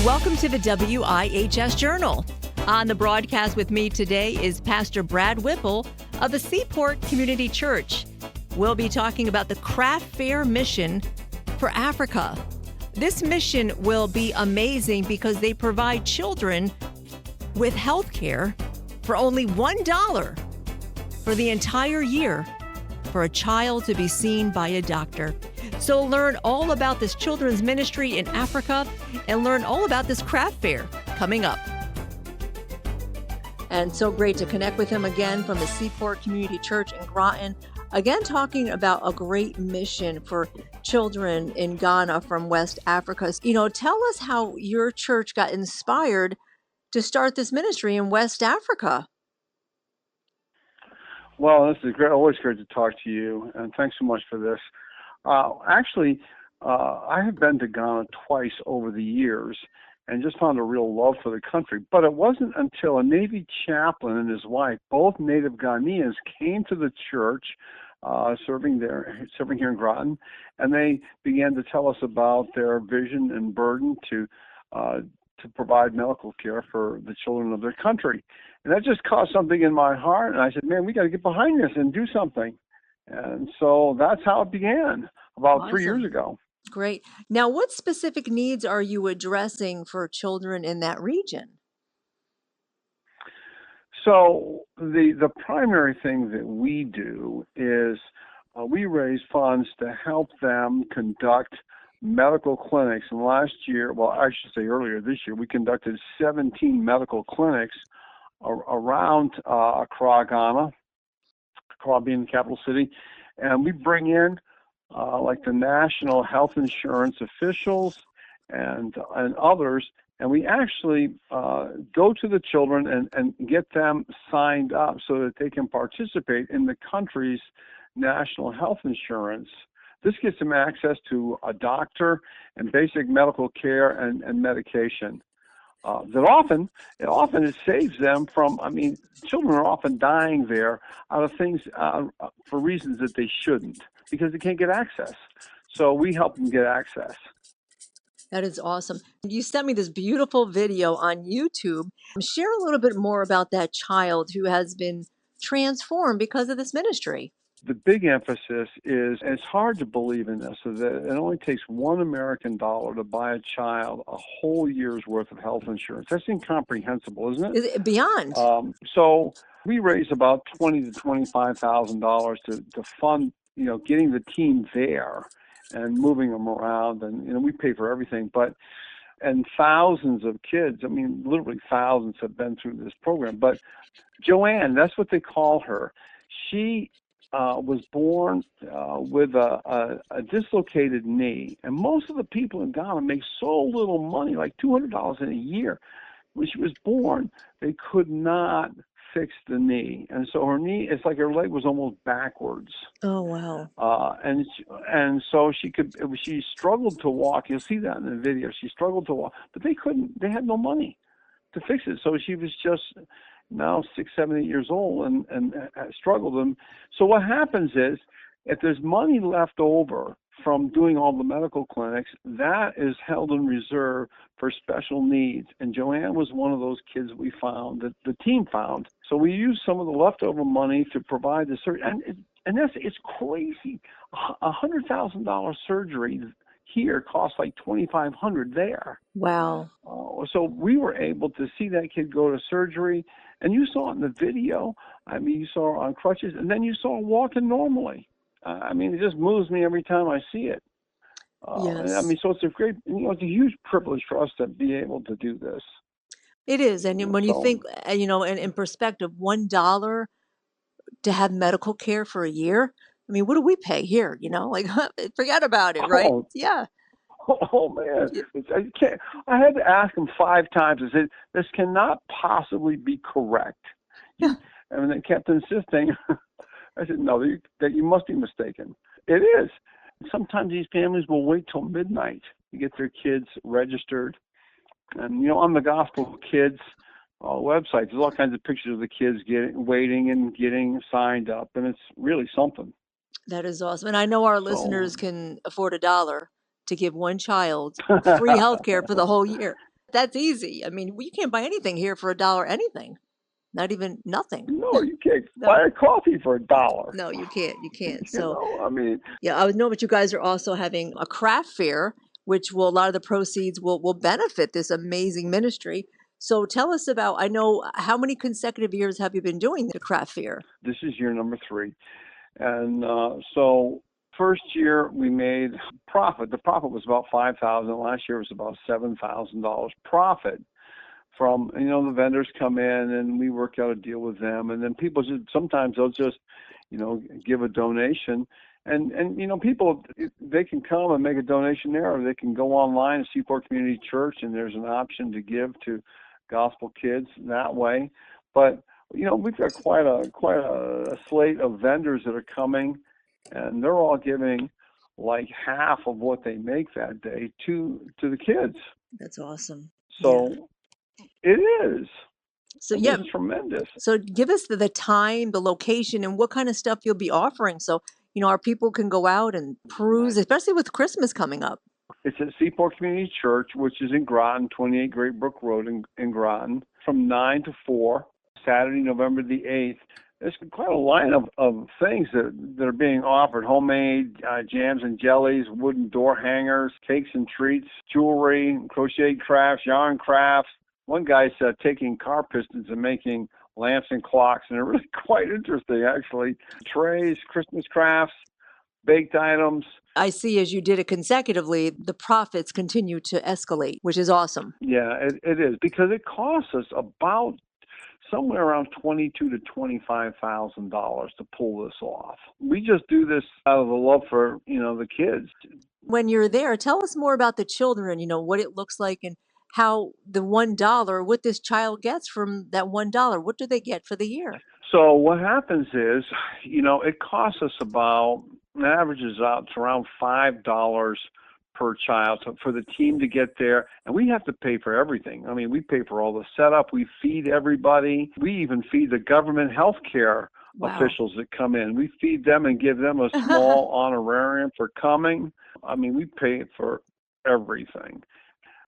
Welcome to the WIHS Journal. On the broadcast with me today is Pastor Brad Whipple of the Seaport Community Church. We'll be talking about the craft fair mission for Africa. This mission will be amazing because they provide children with health care for only $1 for the entire year for a child to be seen by a doctor. So learn all about this children's ministry in Africa and learn all about this craft fair coming up. And so great to connect with him again from the Seaport Community Church in Groton. Again, talking about a great mission for children in Ghana from West Africa. Tell us how your church got inspired to start this ministry in West Africa. Well, this is great. Always great to talk to you, and thanks so much for this. I have been to Ghana twice over the years and just found a real love for the country. But it wasn't until a Navy chaplain and his wife, both native Ghanaians, came to the church serving here in Groton, and they began to tell us about their vision and burden to provide medical care for the children of their country. And that just caused something in my heart, and I said, man, we got to get behind this and do something. And so that's how it began about 3 years ago. Great. Now, what specific needs are you addressing for children in that region? So the primary thing that we do is we raise funds to help them conduct medical clinics. And last year, well, I should say earlier this year, we conducted 17 medical clinics around Accra, Ghana, Accra being the capital city. And we bring in like the national health insurance officials and others, and we actually go to the children and get them signed up so that they can participate in the country's national health insurance. This gives them access to a doctor and basic medical care and medication. Often it saves them from, children are often dying there out of things for reasons that they shouldn't, because they can't get access. So we help them get access. That is awesome. You sent me this beautiful video on YouTube. Share a little bit more about that child who has been transformed because of this ministry. The big emphasis is, and it's hard to believe in this, so that it only takes $1 American to buy a child a whole year's worth of health insurance. That's incomprehensible, isn't it? Is it beyond? So we raise about $20,000 to $25,000 to fund, getting the team there and moving them around, and we pay for everything. And thousands of kids, literally thousands have been through this program. But Joanne, that's what they call her. She was born with a dislocated knee. And most of the people in Ghana make so little money, like $200 in a year. When she was born, they could not fix the knee. And so her knee, it's like her leg was almost backwards. Oh, wow. And so she struggled to walk. You'll see that in the video. She struggled to walk, but they had no money to fix it. So she was just now 6, 7, 8 years old and struggled. And so what happens is, if there's money left over from doing all the medical clinics, that is held in reserve for special needs. And Joanne was one of those kids we found, that the team found. So we used some of the leftover money to provide the surgery. And it's crazy. $100,000 surgery here costs like $2,500 there. Wow. So we were able to see that kid go to surgery, and you saw it in the video. You saw her on crutches, and then you saw her walking normally. It just moves me every time I see it. Yes. So it's it's a huge privilege for us to be able to do this. It is. And when you think, in perspective, $1 to have medical care for a year, what do we pay here? Forget about it, right? Yeah. Oh man, I had to ask him 5 times. I said, this cannot possibly be correct. Yeah. They kept insisting. I said, no, that you must be mistaken. It is. Sometimes these families will wait till midnight to get their kids registered. And, on the Gospel Kids website, there's all kinds of pictures of the kids waiting and getting signed up. And it's really something. That is awesome. And I know our listeners can afford $1 to give one child free health care for the whole year. That's easy. I mean, you can't buy anything here for $1 anything. Not even nothing. No, you can't No. buy a coffee for $1. No, you can't. You can't. You So, know, I mean, yeah, I know, but you guys are also having a craft fair, which will a lot of the proceeds will benefit this amazing ministry. So tell us about, I know, how many consecutive years have you been doing the craft fair? this is year number 3. And so first year we made profit. The profit was about $5,000. Last year was about $7,000 profit from, the vendors come in and we work out a deal with them. And then people sometimes they'll just, give a donation. And people, they can come and make a donation there, or they can go online at Seaport Community Church, and there's an option to give to Gospel Kids that way. But we've got quite a slate of vendors that are coming, and they're all giving like half of what they make that day to the kids. That's awesome. So it is. So It's tremendous. So give us the time, the location, and what kind of stuff you'll be offering. So our people can go out and peruse, especially with Christmas coming up. It's at Seaport Community Church, which is in Groton, 28 Great Brook Road in Groton, from 9 to 4, Saturday, November the 8th. There's quite a line of things that are being offered: homemade jams and jellies, wooden door hangers, cakes and treats, jewelry, crocheted crafts, yarn crafts. One guy's taking car pistons and making lamps and clocks, and they're really quite interesting, actually. Trays, Christmas crafts, baked items. I see, as you did it consecutively, the profits continue to escalate, which is awesome. Yeah, it is, because it costs us about somewhere around $22,000 to $25,000 to pull this off. We just do this out of the love for the kids. When you're there, tell us more about the children. What it looks like and how the $1, what this child gets from that $1. What do they get for the year? So what happens is, it costs us about, averages out to around $5 per child for the team to get there, and we have to pay for everything. I mean, we pay for all the setup, we feed everybody, we even feed the government health care officials that come in. We feed them and give them a small honorarium for coming. I mean, we pay for everything.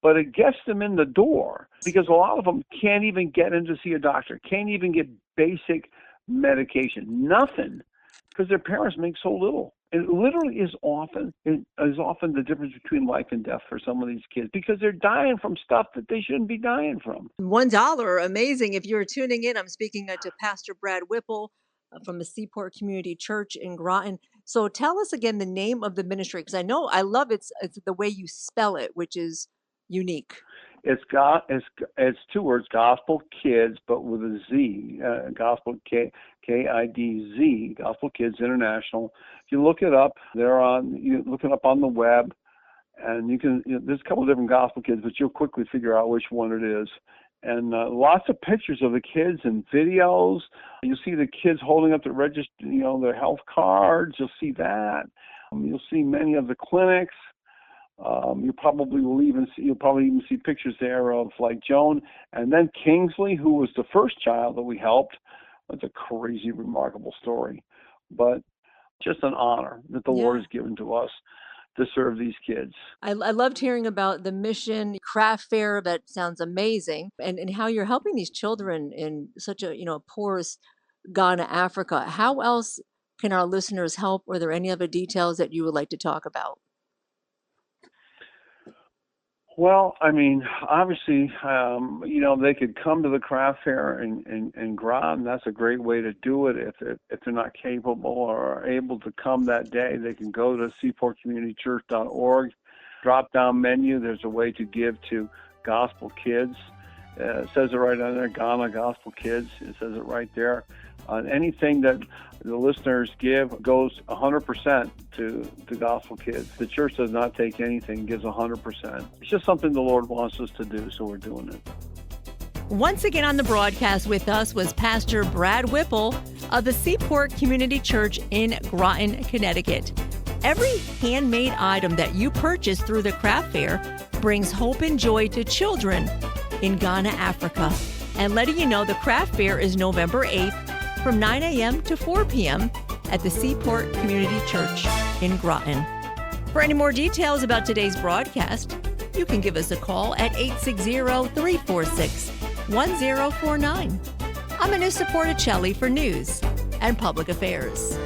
But it gets them in the door, because a lot of them can't even get in to see a doctor, can't even get basic medication, nothing, because their parents make so little. It literally is often the difference between life and death for some of these kids, because they're dying from stuff that they shouldn't be dying from. $1, amazing. If you're tuning in, I'm speaking to Pastor Brad Whipple from the Seaport Community Church in Groton. So tell us again the name of the ministry, because I love it's the way you spell it, which is unique. It's 2 words, Gospel Kids, but with a Z, Gospel KIDZ, Gospel Kids International. If you look it up, you look it up on the web, and you can. There's a couple of different Gospel Kids, but you'll quickly figure out which one it is. And lots of pictures of the kids and videos. You'll see the kids holding up the register, their health cards. You'll see that. You'll see many of the clinics. You'll probably even see pictures there of like Joan, and then Kingsley, who was the first child that we helped. That's a crazy, remarkable story, but just an honor that the Lord has given to us to serve these kids. I loved hearing about the mission craft fair. That sounds amazing, and how you're helping these children in such a poorest Ghana, Africa. How else can our listeners help? Are there any other details that you would like to talk about? Well, I mean, obviously, they could come to the craft fair in Groton. That's a great way to do it. If they're not capable or able to come that day, they can go to seaportcommunitychurch.org. Drop-down menu, there's a way to give to Gospel Kids. It says it right on there, Ghana Gospel Kids. It says it right there. Anything that the listeners give goes 100% to Gospel Kids. The church does not take anything, gives 100%. It's just something the Lord wants us to do, so we're doing it. Once again on the broadcast with us was Pastor Brad Whipple of the Seaport Community Church in Groton, Connecticut. Every handmade item that you purchase through the craft fair brings hope and joy to children in Ghana, Africa. And letting you know, the craft fair is November 8th from 9 a.m. to 4 p.m. at the Seaport Community Church in Groton. For any more details about today's broadcast, you can give us a call at 860-346-1049. I'm Anissa Porticelli for News and Public Affairs.